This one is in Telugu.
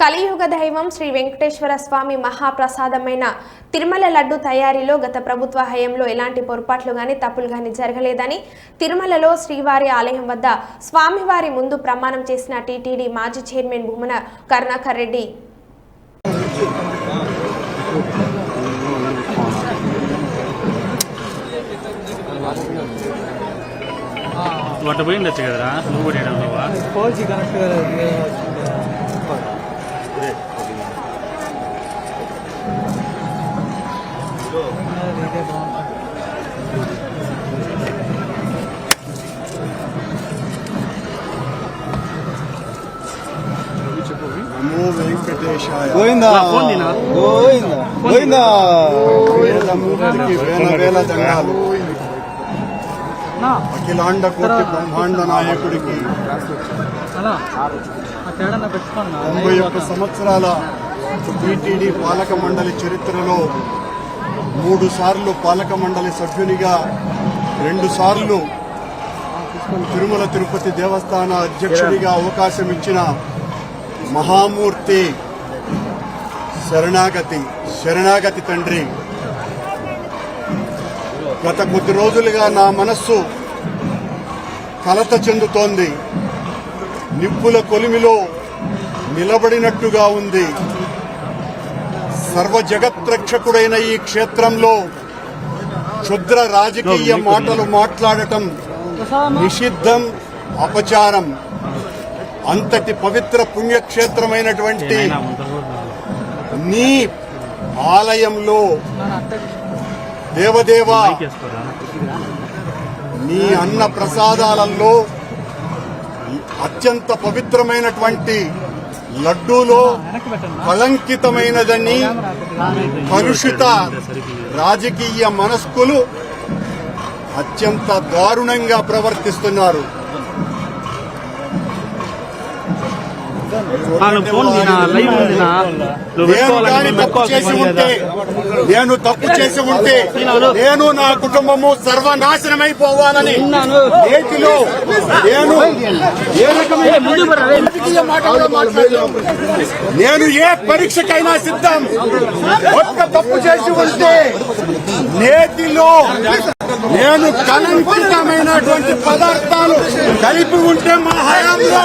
కలియుగ దైవం శ్రీ వెంకటేశ్వర స్వామి మహాప్రసాదమైన తిరుమల లడ్డు తయారీలో గత ప్రభుత్వ హయాంలో ఎలాంటి పొరపాట్లు గాని తప్పులు గాని జరగలేదని తిరుమలలో శ్రీవారి ఆలయం వద్ద స్వామివారి ముందు ప్రమాణం చేసిన టీటీడీ మాజీ చైర్మన్ భూమన కరుణాకర్ రెడ్డి వాటి పోయిండొచ్చు కదరా నువ్వు కూడా ఫోర్జీ కనెక్ట్ నమో వెంకటేశాయ గోవిందా గోవిందా గోవిందా వేదమూర్తికి వేల దండాలు అఖిలాండ కోటి బ్రహ్మాండ నాయకుడికి 91 సంవత్సరాల టీటీడీ పాలక మండలి చరిత్రలో 3 సార్లు పాలక మండలి సభ్యునిగా 2 సార్లు తిరుమల తిరుపతి దేవస్థాన అధ్యక్షుడిగా అవకాశం ఇచ్చిన మహామూర్తి శరణాగతి తండ్రి గత కొద్ది రోజులుగా నా మనస్సు కలత చెందుతోంది. నిప్పుల కొలిమిలో నిలబడినట్టుగా ఉంది. సర్వ జగత్రక్షకుడైన ఈ క్షేత్రంలో క్షుద్ర రాజకీయ మాటలు మాట్లాడటం నిషిద్ధం, అపచారం. అంతటి పవిత్ర పుణ్యక్షేత్రమైనటువంటి నీ ఆలయంలో దేవదేవా నీ అన్న ప్రసాదాలలో అత్యంత పవిత్రమైనటువంటి లడ్డూలో కళంకితమైనదని కలుషిత రాజకీయ మనస్కులు అత్యంత దారుణంగా ప్రవర్తిస్తున్నారు. నేను తప్పు చేసి ఉంటే నేను నా కుటుంబము సర్వనాశనమైపోవాలని నేటిలో నేను ఏ పరీక్షకైనా సిద్ధం. ఒక్క తప్పు చేసి ఉంటే నేటిలో నేను కలంకితమైనటువంటి పదార్థాలు కలిపి ఉంటే మా హయాంలో